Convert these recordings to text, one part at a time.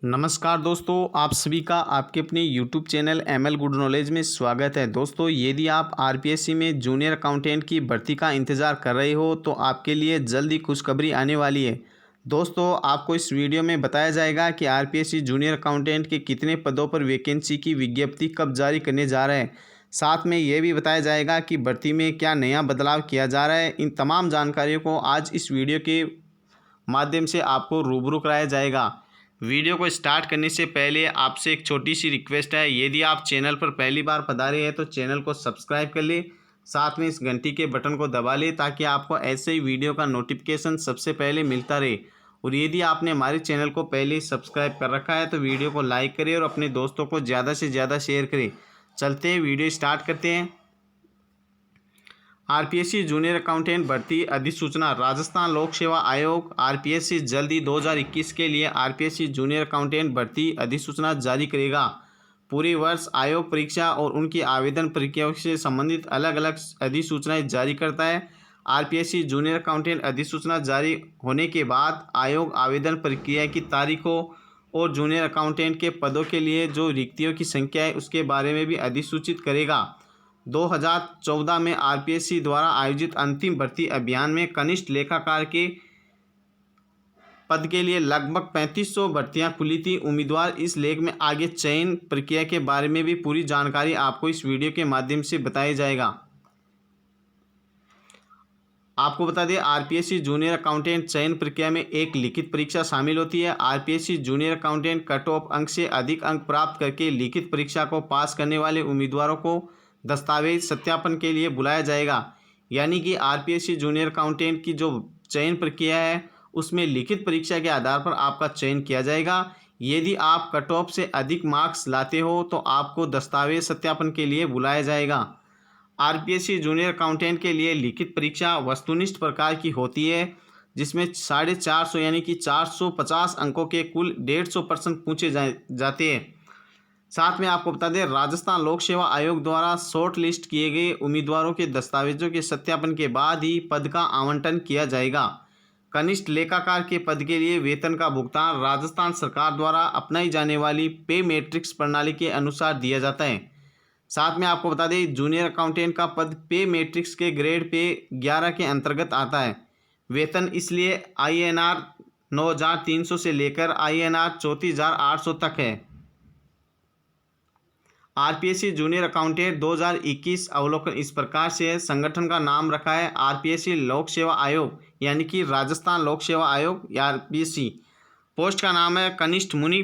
नमस्कार दोस्तों, आप सभी का आपके अपने YouTube channel ML good knowledge में स्वागत है। दोस्तों, यदि आप RPSC में जूनियर अकाउंटेंट की भर्ती का इंतज़ार कर रहे हो तो आपके लिए जल्दी खुशखबरी आने वाली है। दोस्तों, आपको इस वीडियो में बताया जाएगा कि RPSC जूनियर अकाउंटेंट के कितने पदों पर वैकेंसी की विज्ञप्ति कब जारी करने जा रहे हैं। साथ में ये भी बताया जाएगा कि भर्ती में क्या नया बदलाव किया जा रहा है। इन तमाम जानकारियों को आज इस वीडियो के माध्यम से आपको रूबरू कराया जाएगा। वीडियो को स्टार्ट करने से पहले आपसे एक छोटी सी रिक्वेस्ट है, यदि आप चैनल पर पहली बार पधारे हैं तो चैनल को सब्सक्राइब कर ले, साथ में इस घंटी के बटन को दबा ले ताकि आपको ऐसे ही वीडियो का नोटिफिकेशन सबसे पहले मिलता रहे। और यदि आपने हमारे चैनल को पहले ही सब्सक्राइब कर रखा है तो वीडियो को लाइक करें और अपने दोस्तों को ज़्यादा से ज़्यादा शेयर करें। चलते हैं, वीडियो स्टार्ट करते हैं। RPSC जूनियर अकाउंटेंट भर्ती अधिसूचना। राजस्थान लोक सेवा आयोग RPSC जल्द ही 2021 के लिए RPSC जूनियर अकाउंटेंट भर्ती अधिसूचना जारी करेगा। पूरे वर्ष आयोग परीक्षा और उनकी आवेदन प्रक्रियाओं से संबंधित अलग अलग अधिसूचनाएं जारी करता है। RPSC जूनियर अकाउंटेंट अधिसूचना जारी होने के बाद आयोग आवेदन प्रक्रिया की तारीखों और जूनियर अकाउंटेंट के पदों के लिए जो रिक्तियों की संख्या है उसके बारे में भी अधिसूचित करेगा। 2014 में RPSC द्वारा आयोजित अंतिम भर्ती अभियान में कनिष्ठ लेखाकार के पद के लिए लगभग 3500 भर्तियां खुली थी। उम्मीदवार इस लेख में आगे चयन प्रक्रिया के बारे में भी पूरी जानकारी आपको इस वीडियो के माध्यम से बताया जाएगा। आपको बता दें, RPSC जूनियर अकाउंटेंट चयन प्रक्रिया में एक लिखित परीक्षा शामिल होती है। RPSC junior accountant cut off अंक से अधिक अंक प्राप्त करके लिखित परीक्षा को पास करने वाले उम्मीदवारों को दस्तावेज सत्यापन के लिए बुलाया जाएगा। यानी कि RPSC जूनियर अकाउंटेंट की जो चयन प्रक्रिया है उसमें लिखित परीक्षा के आधार पर आपका चयन किया जाएगा। यदि आप कट ऑफ से अधिक मार्क्स लाते हो तो आपको दस्तावेज सत्यापन के लिए बुलाया जाएगा। RPSC जूनियर अकाउंटेंट के लिए लिखित परीक्षा वस्तुनिष्ठ प्रकार की होती है, जिसमें 450 यानी कि 450 अंकों के कुल 150 प्रश्न पूछे जाते हैं। साथ में आपको बता दें, राजस्थान लोक सेवा आयोग द्वारा शॉर्ट लिस्ट किए गए उम्मीदवारों के दस्तावेजों के सत्यापन के बाद ही पद का आवंटन किया जाएगा। कनिष्ठ लेखाकार के पद के लिए वेतन का भुगतान राजस्थान सरकार द्वारा अपनाई जाने वाली पे मैट्रिक्स प्रणाली के अनुसार दिया जाता है। साथ में आपको बता दें, जूनियर अकाउंटेंट का पद पे मैट्रिक्स के ग्रेड पे 11 के अंतर्गत आता है। वेतन इसलिए INR 9300 से लेकर INR 34,800 तक है। RPSC जूनियर अकाउंटेंट 2021 अवलोकन इस प्रकार से है। संगठन का नाम रखा है RPSC लोक सेवा आयोग, यानी कि राजस्थान लोक सेवा आयोग या RPSC। पोस्ट का नाम है कनिष्ठ मुनि।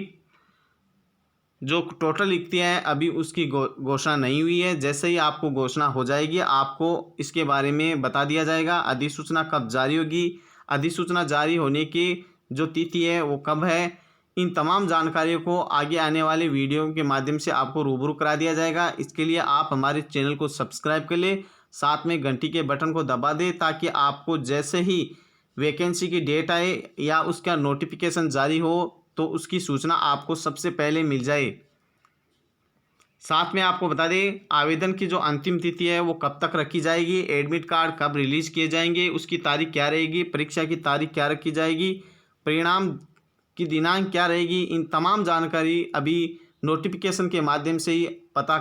जो टोटल रिक्तियाँ हैं अभी उसकी घोषणा नहीं हुई है। जैसे ही आपको घोषणा हो जाएगी आपको इसके बारे में बता दिया जाएगा। अधिसूचना कब जारी होगी, अधिसूचना जारी होने की जो तिथि है वो कब है, इन तमाम जानकारियों को आगे आने वाले वीडियो के माध्यम से आपको रूबरू करा दिया जाएगा। इसके लिए आप हमारे चैनल को सब्सक्राइब कर लें, साथ में घंटी के बटन को दबा दें ताकि आपको जैसे ही वैकेंसी की डेट आए या उसका नोटिफिकेशन जारी हो तो उसकी सूचना आपको सबसे पहले मिल जाए। साथ में आपको बता दें, आवेदन की जो अंतिम तिथि है वो कब तक रखी जाएगी, एडमिट कार्ड कब रिलीज़ किए जाएंगे, उसकी तारीख क्या रहेगी, परीक्षा की तारीख क्या रखी जाएगी, परिणाम की दिनांक क्या रहेगी, इन तमाम जानकारी अभी नोटिफिकेशन के माध्यम से ही पता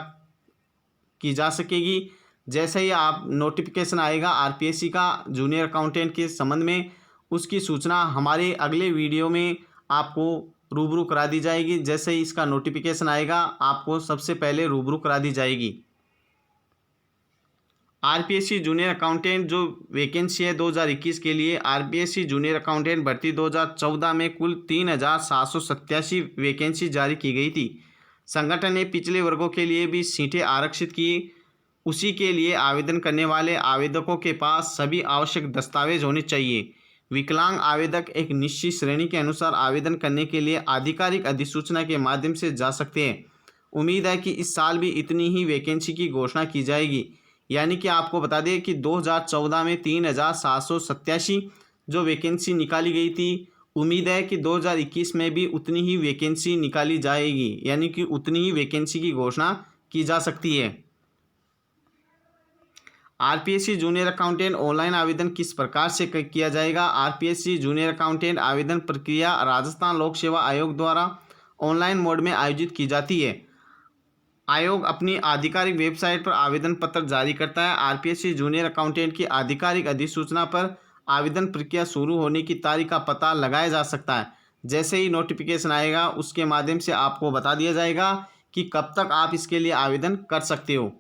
की जा सकेगी। जैसे ही आप नोटिफिकेशन आएगा RPSC का जूनियर अकाउंटेंट के संबंध में, उसकी सूचना हमारे अगले वीडियो में आपको रूबरू करा दी जाएगी। जैसे ही इसका नोटिफिकेशन आएगा आपको सबसे पहले रूबरू करा दी जाएगी। RPSC जूनियर अकाउंटेंट जो वैकेंसी है 2021 के लिए, RPSC जूनियर अकाउंटेंट भर्ती 2014 में कुल 3,787 वैकेंसी जारी की गई थी। संगठन ने पिछले वर्गों के लिए भी सीटें आरक्षित की। उसी के लिए आवेदन करने वाले आवेदकों के पास सभी आवश्यक दस्तावेज होने चाहिए। विकलांग आवेदक एक निश्चित श्रेणी के अनुसार आवेदन करने के लिए आधिकारिक अधिसूचना के माध्यम से जा सकते हैं। उम्मीद है कि इस साल भी इतनी ही वैकेंसी की घोषणा की जाएगी। यानी कि आपको बता दें कि 2014 में 3,787 जो वैकेंसी निकाली गई थी, उम्मीद है कि 2021 में भी उतनी ही वैकेंसी निकाली जाएगी, यानी कि उतनी ही वैकेंसी की घोषणा की जा सकती है। RPSC जूनियर अकाउंटेंट ऑनलाइन आवेदन किस प्रकार से किया जाएगा। RPSC जूनियर अकाउंटेंट आवेदन प्रक्रिया राजस्थान लोक सेवा आयोग द्वारा ऑनलाइन मोड में आयोजित की जाती है। आयोग अपनी आधिकारिक वेबसाइट पर आवेदन पत्र जारी करता है। आरपीएससी जूनियर अकाउंटेंट की आधिकारिक अधिसूचना पर आवेदन प्रक्रिया शुरू होने की तारीख का पता लगाया जा सकता है। जैसे ही नोटिफिकेशन आएगा उसके माध्यम से आपको बता दिया जाएगा कि कब तक आप इसके लिए आवेदन कर सकते हो।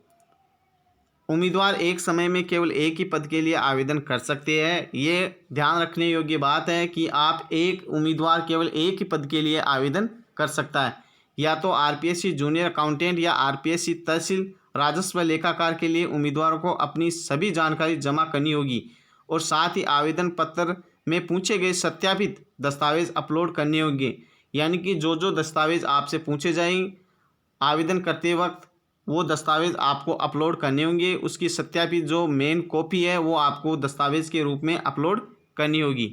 उम्मीदवार एक समय में केवल एक ही पद के लिए आवेदन कर सकते हैं। ये ध्यान रखने योग्य बात है कि आप एक उम्मीदवार केवल एक ही पद के लिए आवेदन कर सकता है, या तो आरपीएससी जूनियर अकाउंटेंट या आरपीएससी तहसील राजस्व लेखाकार के लिए उम्मीदवारों को अपनी सभी जानकारी जमा करनी होगी और साथ ही आवेदन पत्र में पूछे गए सत्यापित दस्तावेज अपलोड करने होंगे। यानी कि जो जो दस्तावेज आपसे पूछे जाएंगे आवेदन करते वक्त वो दस्तावेज आपको अपलोड करने होंगे। उसकी सत्यापित जो मेन कॉपी है वो आपको दस्तावेज के रूप में अपलोड करनी होगी।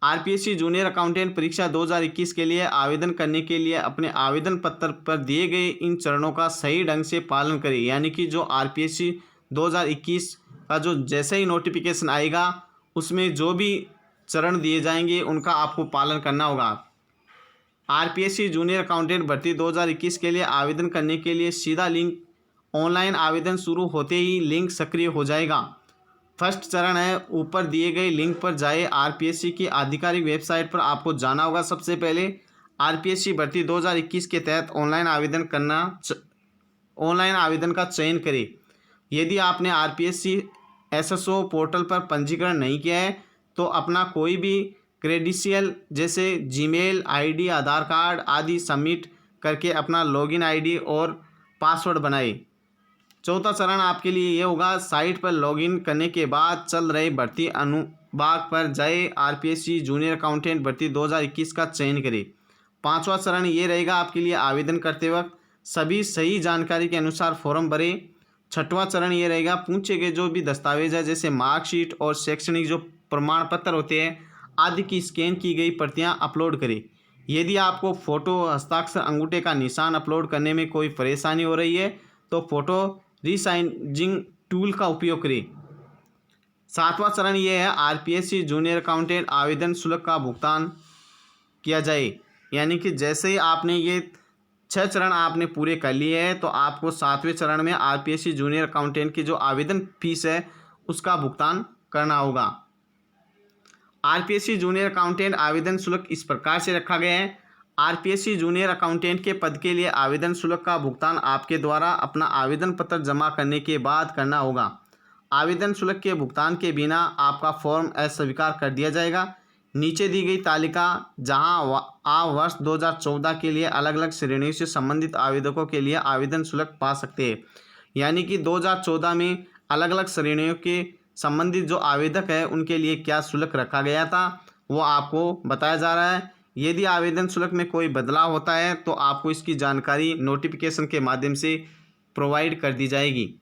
आरपीएससी जूनियर अकाउंटेंट परीक्षा 2021 के लिए आवेदन करने के लिए अपने आवेदन पत्र पर दिए गए इन चरणों का सही ढंग से पालन करें। यानी कि जो आरपीएससी 2021 का जो जैसे ही नोटिफिकेशन आएगा उसमें जो भी चरण दिए जाएंगे उनका आपको पालन करना होगा। आरपीएससी जूनियर अकाउंटेंट भर्ती 2021 के लिए आवेदन करने के लिए सीधा लिंक ऑनलाइन आवेदन शुरू होते ही लिंक सक्रिय हो जाएगा। फर्स्ट चरण है, ऊपर दिए गए लिंक पर जाए। आरपीएससी की आधिकारिक वेबसाइट पर आपको जाना होगा। सबसे पहले आरपीएससी भर्ती 2021 के तहत ऑनलाइन आवेदन का चयन करें। यदि आपने आरपीएससी एसएसओ पोर्टल पर पंजीकरण नहीं किया है तो अपना कोई भी क्रेडेंशियल जैसे जीमेल आईडी, आधार कार्ड आदि सबमिट करके अपना लॉगिन आईडी और पासवर्ड बनाएं। चौथा चरण आपके लिए ये होगा, साइट पर लॉगिन करने के बाद चल रहे भर्ती अनुभाग पर जाए। आरपीएससी जूनियर अकाउंटेंट भर्ती 2021 का चयन करें। पांचवा चरण ये रहेगा आपके लिए, आवेदन करते वक्त सभी सही जानकारी के अनुसार फॉर्म भरें। छठवां चरण ये रहेगा, पूछे गए जो भी दस्तावेज है जैसे मार्कशीट और शैक्षणिक जो प्रमाण पत्र होते हैं आदि की स्कैन की गई प्रतियां अपलोड करें। यदि आपको फ़ोटो, हस्ताक्षर, अंगूठे का निशान अपलोड करने में कोई परेशानी हो रही है तो फ़ोटो रीसाइजिंग टूल का उपयोग करें। सातवां चरण ये है, आरपीएससी जूनियर अकाउंटेंट आवेदन शुल्क का भुगतान किया जाए। यानी कि जैसे ही आपने ये 6 चरण आपने पूरे कर लिए हैं तो आपको 7वें चरण में आरपीएससी जूनियर अकाउंटेंट की जो आवेदन फीस है उसका भुगतान करना होगा। आरपीएससी जूनियर अकाउंटेंट आवेदन शुल्क इस प्रकार से रखा गया है। आरपीएससी जूनियर अकाउंटेंट के पद के लिए आवेदन शुल्क का भुगतान आपके द्वारा अपना आवेदन पत्र जमा करने के बाद करना होगा। आवेदन शुल्क के भुगतान के बिना आपका फॉर्म अस्वीकार कर दिया जाएगा। नीचे दी गई तालिका जहां आप वर्ष 2014 के लिए अलग अलग श्रेणियों से संबंधित आवेदकों के लिए आवेदन शुल्क पा सकते हैं। यानी कि 2014 में अलग अलग श्रेणियों के संबंधित जो आवेदक है उनके लिए क्या शुल्क रखा गया था वो आपको बताया जा रहा है। यदि आवेदन शुल्क में कोई बदलाव होता है तो आपको इसकी जानकारी नोटिफिकेशन के माध्यम से प्रोवाइड कर दी जाएगी।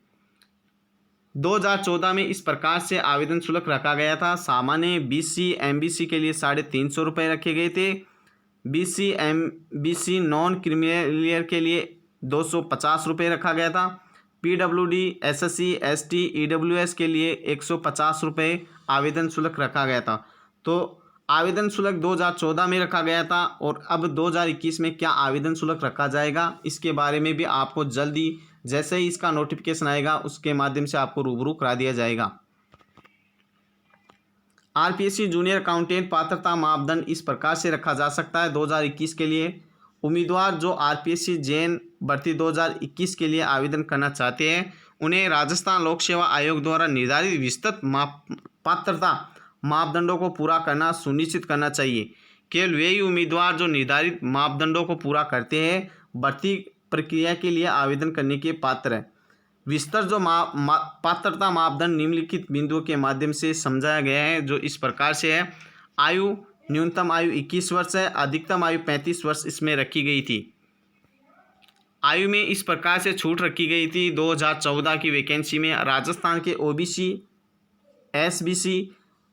2014 में इस प्रकार से आवेदन शुल्क रखा गया था। सामान्य बीसी एमबीसी के लिए 350 रुपये रखे गए थे। बीसी एमबीसी नॉन क्रिमिनल के लिए 250 रुपये रखा गया था। पीडब्ल्यूडी एसएससी एसटी ईडब्ल्यूएस के लिए 150 रुपये आवेदन शुल्क रखा गया था। तो आवेदन शुल्क 2014 में रखा गया था और अब 2021 में क्या आवेदन शुल्क रखा जाएगा इसके बारे में भी आपको जल्दी जैसे ही इसका नोटिफिकेशन आएगा उसके माध्यम से आपको रूबरू करा दिया जाएगा। आरपीएससी जूनियर अकाउंटेंट पात्रता मापदंड इस प्रकार से रखा जा सकता है। 2021 के लिए उम्मीदवार जो आरपीएससी जैन भर्ती 2021 के लिए आवेदन करना चाहते हैं उन्हें राजस्थान लोक सेवा आयोग द्वारा निर्धारित विस्तृत पात्रता मापदंडों को पूरा करना सुनिश्चित करना चाहिए। केवल वे ही उम्मीदवार जो निर्धारित मापदंडों को पूरा करते हैं भर्ती प्रक्रिया के लिए आवेदन करने के पात्र है। विस्तृत जो पात्रता मापदंड निम्नलिखित बिंदुओं के माध्यम से समझाया गया है जो इस प्रकार से है। आयु, न्यूनतम आयु 21 वर्ष है, अधिकतम आयु 35 वर्ष इसमें रखी गई थी। आयु में इस प्रकार से छूट रखी गई थी 2014 की वैकेंसी में राजस्थान के ओबीसी, एसबीसी,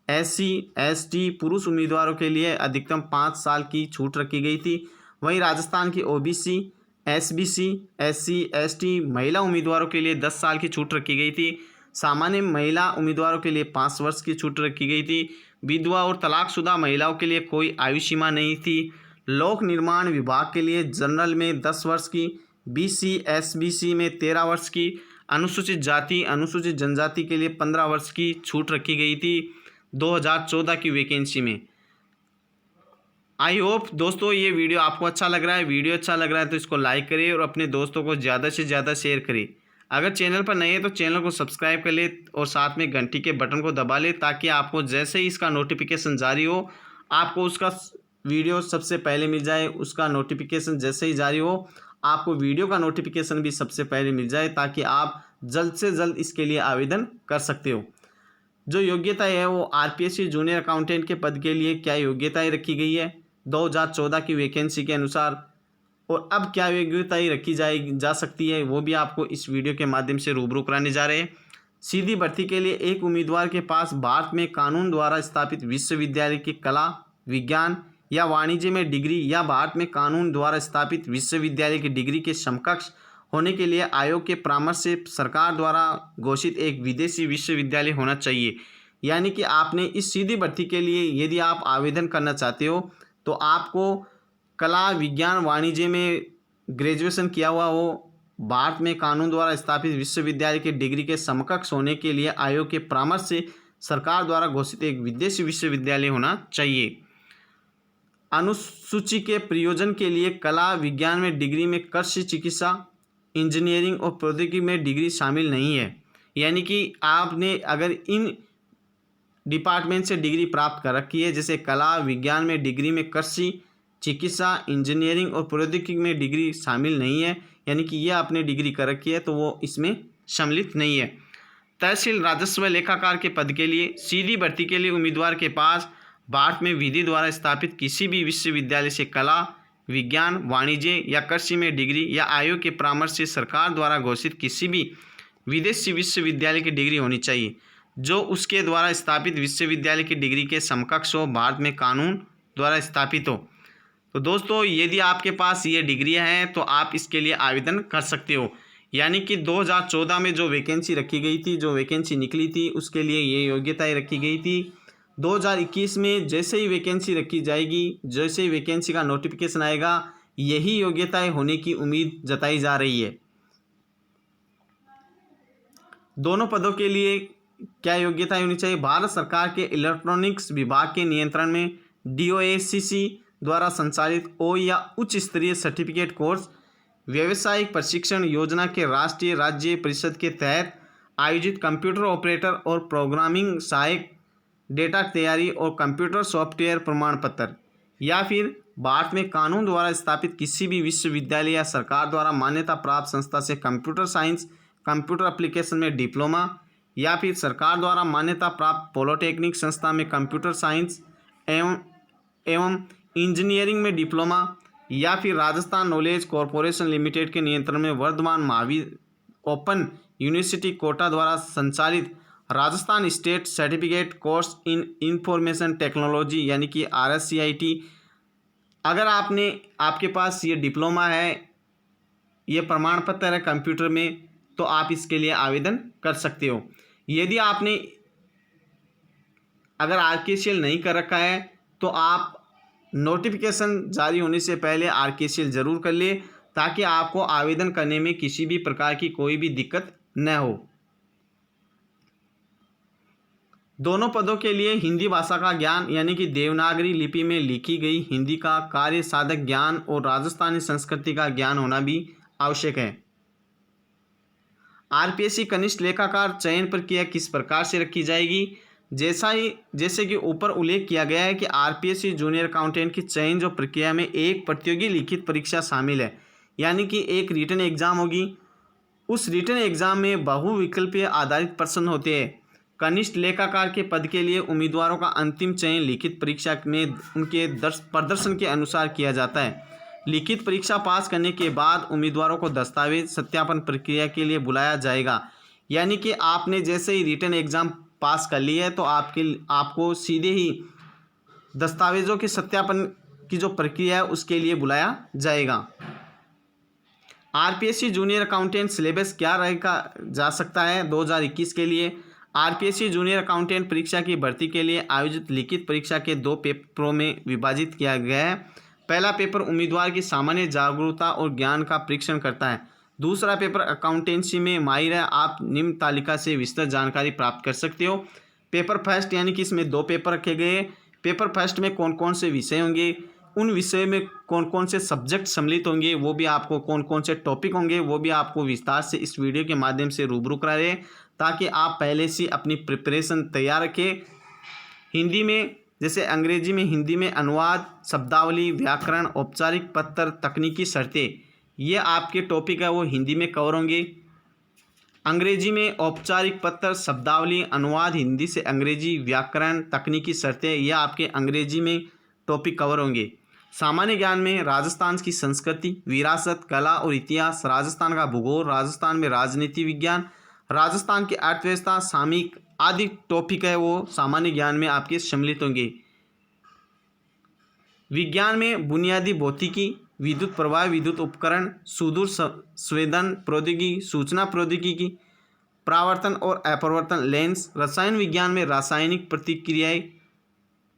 एससी, एसटी पुरुष उम्मीदवारों के लिए अधिकतम 5 साल की छूट रखी गई थी। वहीं राजस्थान की ओबीसी, एसबीसी, एससी, एसटी महिला उम्मीदवारों के लिए 10 साल की छूट रखी गई थी। सामान्य महिला उम्मीदवारों के लिए 5 वर्ष की छूट रखी गई थी। विधवा और तलाकशुदा महिलाओं के लिए कोई आयु सीमा नहीं थी। लोक निर्माण विभाग के लिए जनरल में 10 वर्ष की, BC SBC में 13 वर्ष की, अनुसूचित जाति अनुसूचित जनजाति के लिए 15 वर्ष की छूट रखी गई थी 2014 की वैकेंसी में। आई होप दोस्तों ये वीडियो आपको अच्छा लग रहा है। वीडियो अच्छा लग रहा है तो इसको लाइक करिए और अपने दोस्तों को ज़्यादा से ज़्यादा शेयर करिए। अगर चैनल पर नए हैं तो चैनल को सब्सक्राइब कर ले और साथ में घंटी के बटन को दबा ले, ताकि आपको जैसे ही इसका नोटिफिकेशन जारी हो आपको उसका वीडियो सबसे पहले मिल जाए। उसका नोटिफिकेशन जैसे ही जारी हो आपको वीडियो का नोटिफिकेशन भी सबसे पहले मिल जाए, ताकि आप जल्द से जल्द इसके लिए आवेदन कर सकते हो। जो योग्यता है वो RPSC जूनियर अकाउंटेंट के पद के लिए क्या योग्यताएं रखी गई है 2014 की वैकेंसी के अनुसार, और अब क्या योग्यताएं रखी जा सकती है वो भी आपको इस वीडियो के माध्यम से रूबरू कराने जा रहे हैं। सीधी भर्ती के लिए एक उम्मीदवार के पास भारत में कानून द्वारा स्थापित विश्वविद्यालय की कला, विज्ञान या वाणिज्य में डिग्री या भारत में कानून द्वारा स्थापित विश्वविद्यालय की डिग्री के समकक्ष होने के लिए आयोग के परामर्श से सरकार द्वारा घोषित एक विदेशी विश्वविद्यालय होना चाहिए। यानी कि आपने इस सीधी भर्ती के लिए यदि आप आवेदन करना चाहते हो तो आपको कला, विज्ञान, वाणिज्य में ग्रेजुएशन किया हुआ हो, भारत में कानून द्वारा स्थापित विश्वविद्यालय की डिग्री के समकक्ष होने के लिए आयोग के परामर्श से सरकार द्वारा घोषित एक विदेशी विश्वविद्यालय होना चाहिए। अनुसूची के प्रयोजन के लिए कला, विज्ञान में डिग्री में कृषि, चिकित्सा, इंजीनियरिंग और प्रौद्योगिकी में डिग्री शामिल नहीं है। यानी कि आपने अगर इन डिपार्टमेंट से डिग्री प्राप्त कर रखी है, जैसे कला, विज्ञान में डिग्री में कृषि, चिकित्सा, इंजीनियरिंग और प्रौद्योगिकी में डिग्री शामिल नहीं है, यानी कि ये आपने डिग्री कर रखी है तो वो इसमें सम्मिलित नहीं है। तहसील राजस्व लेखाकार के पद के लिए सीधी भर्ती के लिए उम्मीदवार के पास भारत में विधि द्वारा स्थापित किसी भी विश्वविद्यालय से कला, विज्ञान, वाणिज्य या कृषि में डिग्री या आयोग के परामर्श से सरकार द्वारा घोषित किसी भी विदेशी विश्वविद्यालय की डिग्री होनी चाहिए जो उसके द्वारा स्थापित विश्वविद्यालय की डिग्री के समकक्ष हो, भारत में कानून द्वारा स्थापित हो। तो दोस्तों यदि आपके पास ये डिग्रियां हैं तो आप इसके लिए आवेदन कर सकते हो। यानी कि 2014 में जो वैकेंसी रखी गई थी, जो वैकेंसी निकली थी, उसके लिए ये योग्यताएं रखी गई थी। 2021 में जैसे ही वैकेंसी रखी जाएगी, जैसे ही वैकेंसी का नोटिफिकेशन आएगा, यही योग्यताएं होने की उम्मीद जताई जा रही है। दोनों पदों के लिए क्या योग्यता होनी चाहिए? भारत सरकार के इलेक्ट्रॉनिक्स विभाग के नियंत्रण में DOACC द्वारा संचालित ओ या उच्च स्तरीय सर्टिफिकेट कोर्स व्यावसायिक प्रशिक्षण योजना के राष्ट्रीय राज्य परिषद के तहत आयोजित कंप्यूटर ऑपरेटर और प्रोग्रामिंग सहायक, डेटा तैयारी और कंप्यूटर सॉफ्टवेयर प्रमाण पत्र, या फिर भारत में कानून द्वारा स्थापित किसी भी विश्वविद्यालय या सरकार द्वारा मान्यता प्राप्त संस्था से कंप्यूटर साइंस, कंप्यूटर एप्लीकेशन में डिप्लोमा, या फिर सरकार द्वारा मान्यता प्राप्त पॉलिटेक्निक संस्था में कंप्यूटर साइंस एवं इंजीनियरिंग में डिप्लोमा, या फिर राजस्थान नॉलेज कॉरपोरेशन लिमिटेड के नियंत्रण में वर्धमान महावीर ओपन यूनिवर्सिटी कोटा द्वारा संचालित Rajasthan state certificate course in information technology यानी कि RSCIT। अगर आपके पास ये डिप्लोमा है, ये प्रमाण पत्र है कंप्यूटर में, तो आप इसके लिए आवेदन कर सकते हो। यदि आपने अगर RKCL नहीं कर रखा है तो आप नोटिफिकेशन जारी होने से पहले RKCL ज़रूर कर ले, ताकि आपको आवेदन करने में किसी भी प्रकार की कोई भी दिक्कत न हो। दोनों पदों के लिए हिंदी भाषा का ज्ञान यानी कि देवनागरी लिपि में लिखी गई हिंदी का कार्य साधक ज्ञान और राजस्थानी संस्कृति का ज्ञान होना भी आवश्यक है। RPSC कनिष्ठ लेखाकार चयन प्रक्रिया किस प्रकार से रखी जाएगी? जैसे कि ऊपर उल्लेख किया गया है कि RPSC जूनियर अकाउंटेंट की चयन जो प्रक्रिया में एक प्रतियोगी लिखित परीक्षा शामिल है, यानी कि एक रिटन एग्जाम होगी। उस रिटन एग्जाम में बहुविकल्पीय आधारित प्रश्न होते हैं। कनिष्ठ लेखाकार के पद के लिए उम्मीदवारों का अंतिम चयन लिखित परीक्षा में उनके प्रदर्शन के अनुसार किया जाता है। लिखित परीक्षा पास करने के बाद उम्मीदवारों को दस्तावेज सत्यापन प्रक्रिया के लिए बुलाया जाएगा। यानी कि आपने जैसे ही रिटन एग्ज़ाम पास कर ली है तो आपको सीधे ही दस्तावेज़ों के सत्यापन की जो प्रक्रिया है उसके लिए बुलाया जाएगा। RPSC जूनियर अकाउंटेंट सिलेबस क्या रहेगा जा सकता है 2021 के लिए? RPSC जूनियर अकाउंटेंट परीक्षा की भर्ती के लिए आयोजित लिखित परीक्षा के 2 पेपरों में विभाजित किया गया है। पहला पेपर उम्मीदवार की सामान्य जागरूकता और ज्ञान का परीक्षण करता है। दूसरा पेपर अकाउंटेंसी में माहिर है, आप निम्न तालिका से विस्तृत जानकारी प्राप्त कर सकते हो। पेपर फर्स्ट यानी कि इसमें 2 पेपर रखे गए हैं। पेपर फर्स्ट में कौन कौन से विषय होंगे, उन विषय में कौन कौन से सब्जेक्ट सम्मिलित होंगे, वो भी आपको कौन कौन से टॉपिक होंगे, वो भी आपको विस्तार से इस वीडियो के माध्यम से रूबरू करा रहे हैं, ताकि आप पहले से अपनी प्रिपरेशन तैयार रखें। हिंदी में जैसे अंग्रेजी में हिंदी में अनुवाद, शब्दावली, व्याकरण, औपचारिक पत्र, तकनीकी शर्तें, ये आपके टॉपिक है वो हिंदी में कवर होंगे। अंग्रेजी में औपचारिक पत्र, शब्दावली, अनुवाद हिंदी से अंग्रेजी, व्याकरण, तकनीकी शर्तें, ये आपके अंग्रेजी में टॉपिक कवर होंगे। सामान्य ज्ञान में राजस्थान की संस्कृति, विरासत, कला और इतिहास, राजस्थान का भूगोल, राजस्थान में राजनीति विज्ञान, राजस्थान की अर्थव्यवस्था, सामयिक आदि टॉपिक है वो सामान्य ज्ञान में आपके सम्मिलित होंगे। विज्ञान में बुनियादी भौतिकी, विद्युत प्रवाह, विद्युत उपकरण, सुदूर संवेदन प्रौद्योगिकी, सूचना प्रौद्योगिकी, परावर्तन और अपवर्तन लेंस। रसायन विज्ञान में रासायनिक प्रतिक्रियाएं,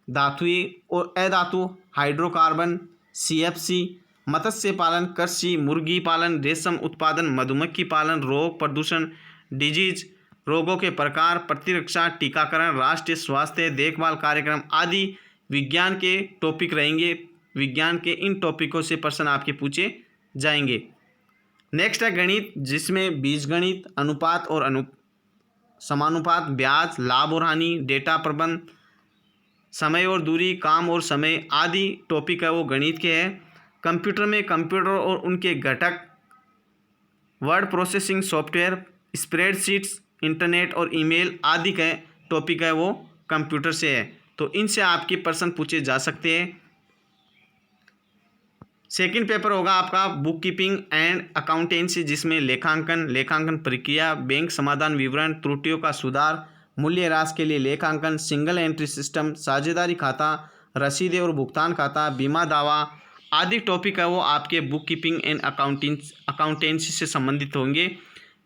धातुएं और अधातु, हाइड्रोकार्बन, CFC, मत्स्य पालन, कृषि, मुर्गी पालन, रेशम उत्पादन, मधुमक्खी पालन, रोग प्रदूषण, डिजीज, रोगों के प्रकार, प्रतिरक्षा, टीकाकरण, राष्ट्रीय स्वास्थ्य देखभाल कार्यक्रम आदि विज्ञान के टॉपिक रहेंगे। विज्ञान के इन टॉपिकों से प्रश्न आपके पूछे जाएंगे। नेक्स्ट है गणित, जिसमें बीजगणित, अनुपात और समानुपात, ब्याज, लाभ और हानि, डेटा प्रबंध, समय और दूरी, काम और समय आदि टॉपिक है वो गणित के हैं। कंप्यूटर में कंप्यूटर और उनके घटक, word processing software, spreadsheets, internet और ईमेल आदि का टॉपिक है वो कंप्यूटर से है, तो इनसे आपके प्रश्न पूछे जा सकते हैं। सेकंड पेपर होगा आपका बुक कीपिंग एंड अकाउंटेंसी, जिसमें लेखांकन प्रक्रिया, बैंक समाधान विवरण, त्रुटियों का सुधार, मूल्य ह्रास के लिए लेखांकन, सिंगल एंट्री सिस्टम, साझेदारी खाता, रसीदें और भुगतान खाता, बीमा दावा आदि टॉपिक है वो आपके बुक कीपिंग एंड अकाउंटेंसी से संबंधित होंगे।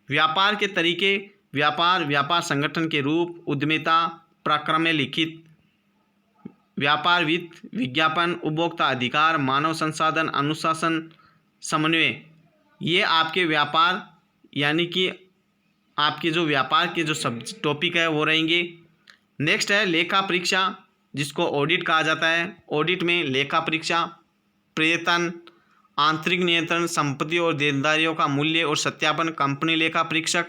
व्यापार के तरीके, व्यापार संगठन के रूप, उद्यमिता, प्रक्रम में लिखित व्यापार, वित्त, विज्ञापन, उपभोक्ता अधिकार, मानव संसाधन, अनुशासन, समन्वय, ये आपके व्यापार यानी कि आपके जो व्यापार के जो सब टॉपिक है वो रहेंगे। नेक्स्ट है लेखा परीक्षा, जिसको ऑडिट कहा जाता है। ऑडिट में लेखा परीक्षा, प्रयत्न, आंतरिक नियंत्रण, संपत्ति और देनदारियों का मूल्य और सत्यापन, कंपनी लेखा परीक्षक,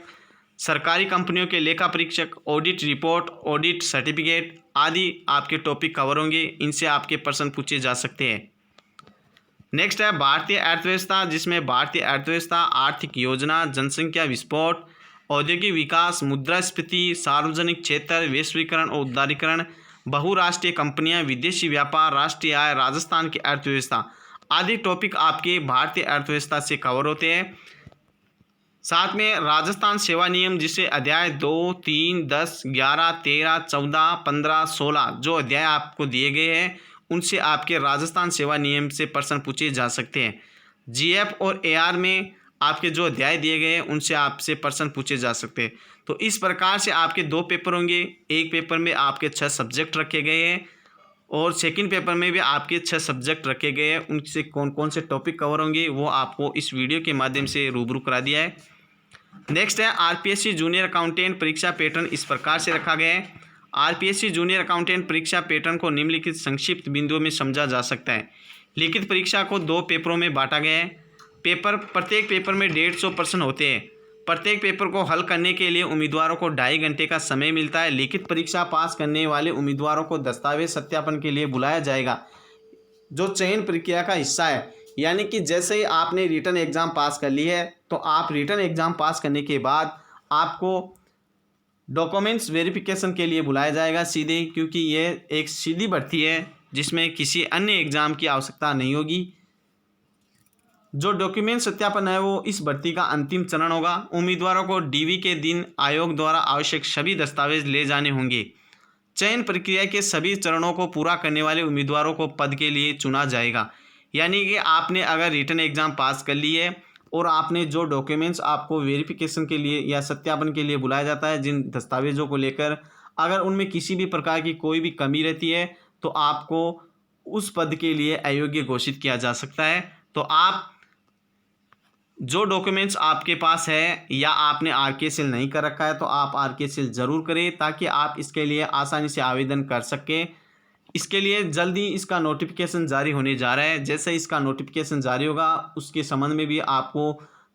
सरकारी कंपनियों के लेखा परीक्षक, ऑडिट रिपोर्ट, ऑडिट सर्टिफिकेट आदि आपके टॉपिक कवर होंगे। इनसे आपके प्रश्न पूछे जा सकते हैं। नेक्स्ट है भारतीय अर्थव्यवस्था, जिसमें भारतीय अर्थव्यवस्था, आर्थिक योजना, जनसंख्या विस्फोट, औद्योगिक विकास, मुद्रास्फीति, सार्वजनिक क्षेत्र, वैश्वीकरण और उदारीकरण, बहुराष्ट्रीय कंपनियां, विदेशी व्यापार, राष्ट्रीय आय, राजस्थान की अर्थव्यवस्था आदि टॉपिक आपके भारतीय अर्थव्यवस्था से कवर होते हैं। साथ में राजस्थान सेवा नियम, जिसे अध्याय 2, 3, 10, 11, 13, 14, 15, 16 जो अध्याय आपको दिए गए हैं, उनसे आपके राजस्थान सेवा नियम से प्रश्न पूछे जा सकते हैं। GF और AR में आपके जो अध्याय दिए गए हैं उनसे आपसे प्रश्न पूछे जा सकते हैं। तो इस प्रकार से आपके 2 पेपर होंगे। एक पेपर में आपके 6 सब्जेक्ट रखे गए हैं और सेकंड पेपर में भी आपके 6 सब्जेक्ट रखे गए हैं। उनसे कौन कौन से टॉपिक कवर होंगे वो आपको इस वीडियो के माध्यम से रूबरू करा दिया है। नेक्स्ट है RPSC जूनियर अकाउंटेंट परीक्षा पैटर्न इस प्रकार से रखा गया है। RPSC जूनियर अकाउंटेंट परीक्षा पैटर्न को निम्नलिखित संक्षिप्त बिंदुओं में समझा जा सकता है। लिखित परीक्षा को 2 पेपरों में बांटा गया है। प्रत्येक पेपर में 150 प्रश्न होते हैं। प्रत्येक पेपर को हल करने के लिए उम्मीदवारों को 2.5 घंटे का समय मिलता है। लिखित परीक्षा पास करने वाले उम्मीदवारों को दस्तावेज सत्यापन के लिए बुलाया जाएगा, जो चयन प्रक्रिया का हिस्सा है। यानी कि जैसे ही आपने रिटन एग्ज़ाम पास कर ली है, तो आप रिटन एग्ज़ाम पास करने के बाद आपको डॉक्यूमेंट्स वेरिफिकेशन के लिए बुलाया जाएगा सीधे, क्योंकि ये एक सीधी भर्ती है जिसमें किसी अन्य एग्ज़ाम की आवश्यकता नहीं होगी। जो डॉक्यूमेंट सत्यापन है वो इस भर्ती का अंतिम चरण होगा। उम्मीदवारों को DV के दिन आयोग द्वारा आवश्यक सभी दस्तावेज ले जाने होंगे। चयन प्रक्रिया के सभी चरणों को पूरा करने वाले उम्मीदवारों को पद के लिए चुना जाएगा। यानी कि आपने अगर रिटन एग्ज़ाम पास कर ली है और आपने जो डॉक्यूमेंट्स आपको वेरिफिकेशन के लिए या सत्यापन के लिए बुलाया जाता है, जिन दस्तावेज़ों को लेकर, अगर उनमें किसी भी प्रकार की कोई भी कमी रहती है तो आपको उस पद के लिए अयोग्य घोषित किया जा सकता है। तो आप जो डॉक्यूमेंट्स आपके पास है या आपने आरकेएसएल नहीं कर रखा है तो आप आरकेएसएल ज़रूर करें, ताकि आप इसके लिए आसानी से आवेदन कर सकें। इसके लिए जल्दी इसका नोटिफिकेशन जारी होने जा रहा है। जैसे इसका नोटिफिकेशन जारी होगा उसके संबंध में भी आपको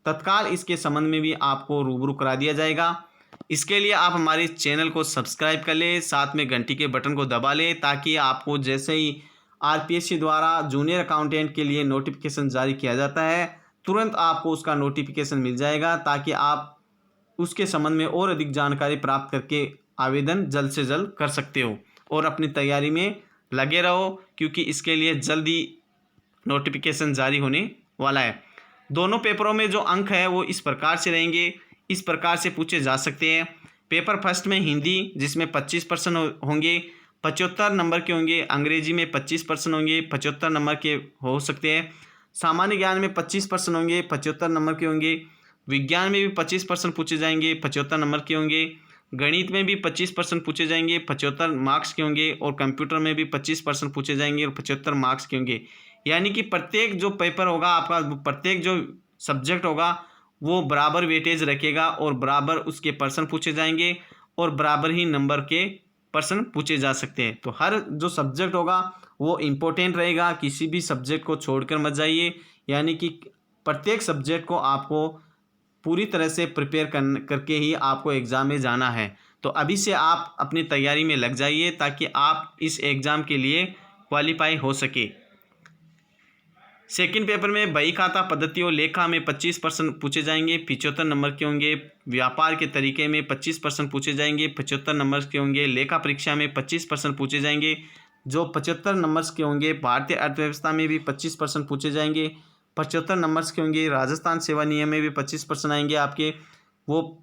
तत्काल इसके संबंध में भी आपको रूबरू करा दिया जाएगा। इसके लिए आप हमारे चैनल को सब्सक्राइब कर लें, साथ में घंटी के बटन को दबा लें, ताकि आपको जैसे ही आरपीएससी द्वारा जूनियर अकाउंटेंट के लिए नोटिफिकेशन जारी किया जाता है तुरंत आपको उसका नोटिफिकेशन मिल जाएगा, ताकि आप उसके संबंध में और अधिक जानकारी प्राप्त करके आवेदन जल्द से जल्द कर सकते हो और अपनी तैयारी में लगे रहो, क्योंकि इसके लिए जल्दी नोटिफिकेशन जारी होने वाला है। दोनों पेपरों में जो अंक है वो इस प्रकार से रहेंगे, इस प्रकार से पूछे जा सकते हैं। पेपर फर्स्ट में हिंदी, जिसमें 25% होंगे, 75 नंबर के होंगे। अंग्रेजी में 25% होंगे, 75 नंबर के हो सकते हैं। सामान्य ज्ञान में 25% होंगे, 75 नंबर के होंगे। विज्ञान में भी 25% पूछे जाएंगे, 75 नंबर के होंगे। गणित में भी 25% पूछे जाएंगे, 75 मार्क्स के होंगे। और कंप्यूटर में भी 25% पूछे जाएंगे और 75 मार्क्स के होंगे। यानी कि प्रत्येक जो पेपर होगा आपका, प्रत्येक जो सब्जेक्ट होगा वो बराबर वेटेज रखेगा और बराबर उसके पर्सन पूछे जाएंगे और बराबर ही नंबर के पर्सन पूछे जा सकते हैं। तो हर जो सब्जेक्ट होगा वो इम्पोर्टेंट रहेगा, किसी भी सब्जेक्ट को छोड़कर मत जाइए। यानी कि प्रत्येक सब्जेक्ट को आपको पूरी तरह से प्रिपेयर करके ही आपको एग्ज़ाम में जाना है। तो अभी से आप अपनी तैयारी में लग जाइए, ताकि आप इस एग्ज़ाम के लिए क्वालिफाई हो सके। सेकंड पेपर में बही खाता पद्धति और लेखा में 25% पूछे जाएंगे, 75 नंबर के होंगे। व्यापार के तरीके में 25% पूछे जाएंगे, 75 नंबर के होंगे। लेखा परीक्षा में 25% पूछे जाएंगे, जो 75 नंबर्स के होंगे। भारतीय अर्थव्यवस्था में भी 25% पूछे जाएंगे, 75 नंबर्स के होंगे। राजस्थान सेवा नियम में भी 25% आएंगे आपके, वो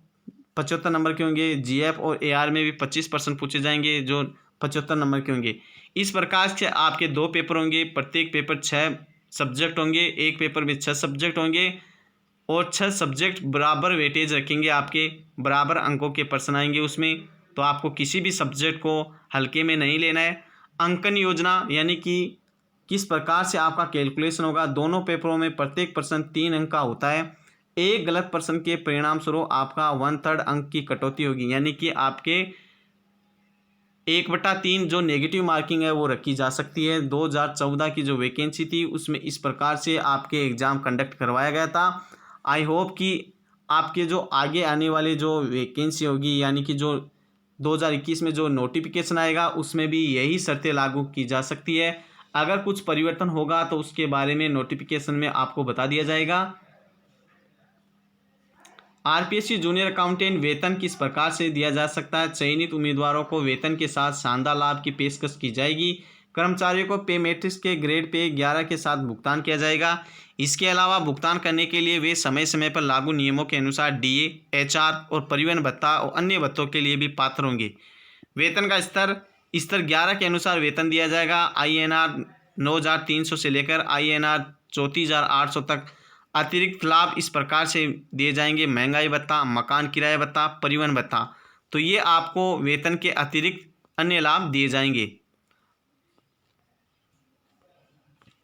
75 नंबर के होंगे। जीएफ और एआर में भी 25% पूछे जाएंगे, जो 75 नंबर के होंगे। इस प्रकार से आपके 2 पेपर होंगे, प्रत्येक पेपर 6 सब्जेक्ट होंगे, एक पेपर में 6 सब्जेक्ट होंगे और 6 सब्जेक्ट बराबर वेटेज रखेंगे, आपके बराबर अंकों के पर्सन आएंगे उसमें। तो आपको किसी भी सब्जेक्ट को हल्के में नहीं लेना है। अंकन योजना यानी कि किस प्रकार से आपका कैलकुलेशन होगा। दोनों पेपरों में प्रत्येक पर्सन 3 अंक का होता है। एक गलत पर्सन के परिणाम स्वरूप आपका 1/3 अंक की कटौती होगी, यानी कि आपके 1/3 जो नेगेटिव मार्किंग है वो रखी जा सकती है। 2014 की जो वैकेंसी थी उसमें इस प्रकार से आपके एग्ज़ाम कंडक्ट करवाया गया था। आई होप कि आपके जो आगे आने वाले जो वैकेंसी होगी, यानी कि जो 2021 में जो नोटिफिकेशन आएगा उसमें भी यही शर्तें लागू की जा सकती है। अगर कुछ परिवर्तन होगा तो उसके बारे में नोटिफिकेशन में आपको बता दिया जाएगा। आरपीएससी जूनियर अकाउंटेंट वेतन किस प्रकार से दिया जा सकता है। चयनित उम्मीदवारों को वेतन के साथ शानदार लाभ की पेशकश की जाएगी। कर्मचारियों को पे मैट्रिक्स के ग्रेड पे 11 के साथ भुगतान किया जाएगा। इसके अलावा भुगतान करने के लिए वे समय समय पर लागू नियमों के अनुसार डीए, एचआर और परिवहन भत्ता और अन्य भत्तों के लिए भी पात्र होंगे। वेतन का स्तर 11 के अनुसार वेतन दिया जाएगा। INR 9,300 से लेकर INR 34,800 तक। अतिरिक्त लाभ इस प्रकार से दिए जाएंगे: महंगाई भत्ता, मकान किराया भत्ता, परिवहन भत्ता। तो ये आपको वेतन के अतिरिक्त अन्य लाभ दिए जाएंगे।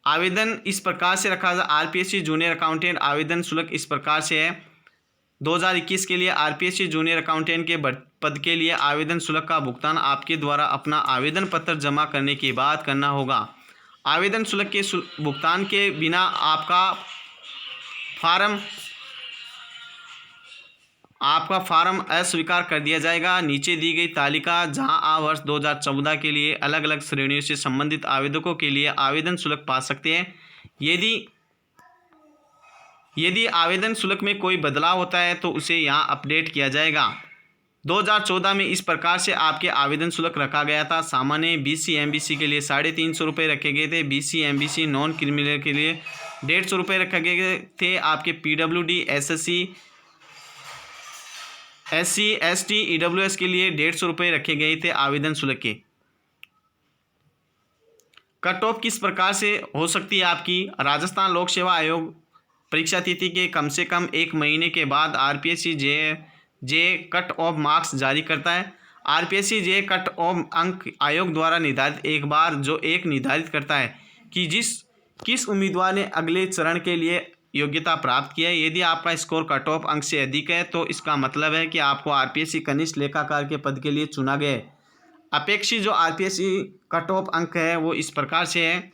आवेदन इस प्रकार से रखा जाए। आरपीएससी जूनियर अकाउंटेंट आवेदन शुल्क इस प्रकार से है। 2021 के लिए आरपीएससी जूनियर अकाउंटेंट के पद के लिए आवेदन शुल्क का भुगतान आपके द्वारा अपना आवेदन पत्र जमा करने के बाद करना होगा। आवेदन शुल्क के भुगतान के बिना आपका फार्म अस्वीकार कर दिया जाएगा। नीचे दी गई तालिका जहां आप वर्ष 2014 के लिए अलग अलग श्रेणियों से संबंधित आवेदकों के लिए आवेदन शुल्क पा सकते हैं। यदि आवेदन शुल्क में कोई बदलाव होता है तो उसे यहां अपडेट किया जाएगा। 2014 में इस प्रकार से आपके आवेदन शुल्क रखा गया था। सामान्य BC MBC के लिए 350 रुपये रखे गए थे। BC MBC नॉन क्रिमिनल के लिए 150 रुपये रखे गए थे। आपके PWD, SSC, SC, ST, EWS के लिए 150 रुपये रखे गए थे आवेदन शुल्क के। कट ऑफ किस प्रकार से हो सकती है आपकी। राजस्थान लोक सेवा आयोग परीक्षा तिथि के कम से कम 1 महीने के बाद आरपीएससी जे कट ऑफ मार्क्स जारी करता है। आरपीएससी जे कट ऑफ अंक आयोग द्वारा निर्धारित एक बार जो एक निर्धारित करता है कि किस उम्मीदवार ने अगले चरण के लिए योग्यता प्राप्त की है। यदि आपका स्कोर कट ऑफ अंक से अधिक है तो इसका मतलब है कि आपको आरपीएससी कनिष्ठ लेखाकार के पद के लिए चुना गया है। अपेक्षित जो आरपीएससी कट ऑफ अंक है वो इस प्रकार से है।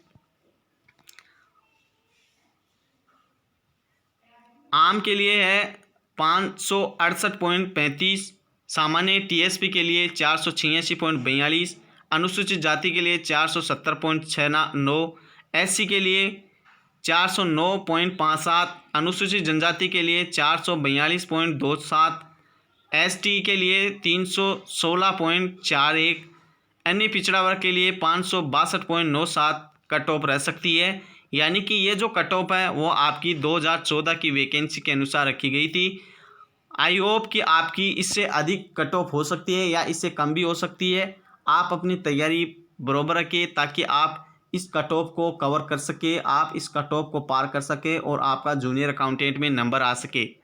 आम के लिए है 568.35, सामान्य टीएसपी के लिए 486.42, अनुसूचित जाति के लिए 470.69, एससी के लिए 409.57, अनुसूचित जनजाति के लिए 442.27, एसटी के लिए 316.41, अन्य पिछड़ा वर्ग के लिए 562.97 कट ऑफ रह सकती है। यानी कि ये जो कट ऑफ है वो आपकी 2014 की वैकेंसी के अनुसार रखी गई थी। आई होप कि आपकी इससे अधिक कट ऑफ हो सकती है या इससे कम भी हो सकती है। आप अपनी तैयारी बरोबर रखें ताकि आप इस कट ऑफ को कवर कर सके, आप इस कट ऑफ को पार कर सके और आपका जूनियर अकाउंटेंट में नंबर आ सके।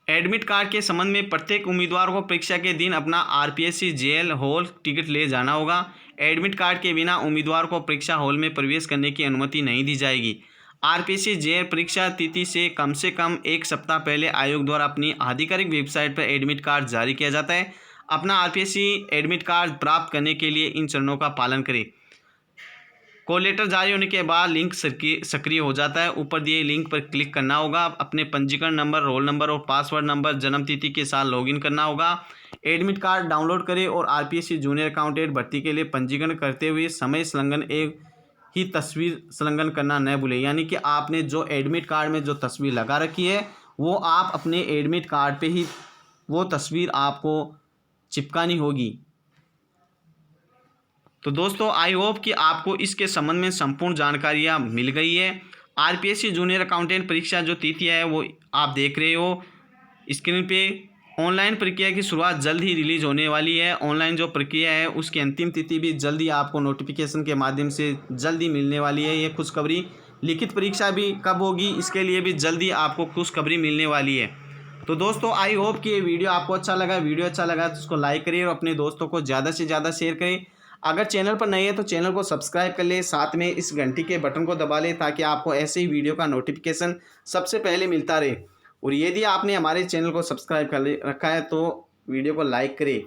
एडमिट कार्ड के संबंध में प्रत्येक उम्मीदवार को परीक्षा के दिन अपना आरपीएससी जेएल हॉल टिकट ले जाना होगा। एडमिट कार्ड के बिना उम्मीदवार को परीक्षा हॉल में प्रवेश करने की अनुमति नहीं दी जाएगी। आरपीएससी जेएल परीक्षा तिथि से कम एक सप्ताह पहले आयोग द्वारा अपनी आधिकारिक वेबसाइट पर एडमिट कार्ड जारी किया जाता है। अपना आरपीएससी एडमिट कार्ड प्राप्त करने के लिए इन चरणों का पालन करें। कॉल लेटर जारी होने के बाद लिंक सक्रिय हो जाता है। ऊपर दिए लिंक पर क्लिक करना होगा। अपने पंजीकरण नंबर, रोल नंबर और पासवर्ड नंबर जन्म तिथि के साथ लॉगिन करना होगा। एडमिट कार्ड डाउनलोड करें और आरपीएससी जूनियर अकाउंटेंट भर्ती के लिए पंजीकरण करते हुए समय संलग्न एक ही तस्वीर संलग्न करना न भूलें। यानी कि आपने जो एडमिट कार्ड में जो तस्वीर लगा रखी है वो आप अपने एडमिट कार्ड पे ही वो तस्वीर आपको चिपकानी होगी। तो दोस्तों आई होप कि आपको इसके संबंध में संपूर्ण जानकारियाँ मिल गई है। आरपीएससी जूनियर अकाउंटेंट परीक्षा जो तिथि है वो आप देख रहे हो स्क्रीन पे। ऑनलाइन प्रक्रिया की शुरुआत जल्द ही रिलीज होने वाली है। ऑनलाइन जो प्रक्रिया है उसकी अंतिम तिथि भी जल्दी आपको नोटिफिकेशन के माध्यम से जल्दी मिलने वाली है। ये खुशखबरी। लिखित परीक्षा भी कब होगी इसके लिए भी जल्दी आपको खुशखबरी मिलने वाली है। तो दोस्तों आई होप कि ये वीडियो आपको अच्छा लगा। वीडियो अच्छा लगा तो उसको लाइक करिए और अपने दोस्तों को ज़्यादा से ज़्यादा शेयर करें। अगर चैनल पर नए हैं तो चैनल को सब्सक्राइब कर ले, साथ में इस घंटी के बटन को दबा ले ताकि आपको ऐसे ही वीडियो का नोटिफिकेशन सबसे पहले मिलता रहे। और यदि आपने हमारे चैनल को सब्सक्राइब कर रखा है तो वीडियो को लाइक करें।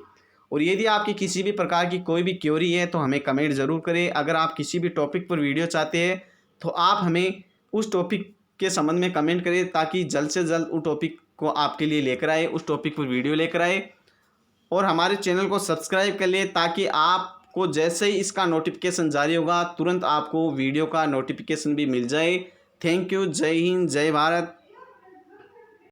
और यदि आपकी किसी भी प्रकार की कोई भी क्वेरी है तो हमें कमेंट ज़रूर करें। अगर आप किसी भी टॉपिक पर वीडियो चाहते हैं तो आप हमें उस टॉपिक के संबंध में कमेंट करें ताकि जल्द से जल्द उस टॉपिक को आपके लिए लेकर आए, उस टॉपिक पर वीडियो लेकर आए। और हमारे चैनल को सब्सक्राइब कर ले ताकि आपको जैसे ही इसका नोटिफिकेशन जारी होगा तुरंत आपको वीडियो का नोटिफिकेशन भी मिल जाए। Thank you. जय हिंद, जय भारत।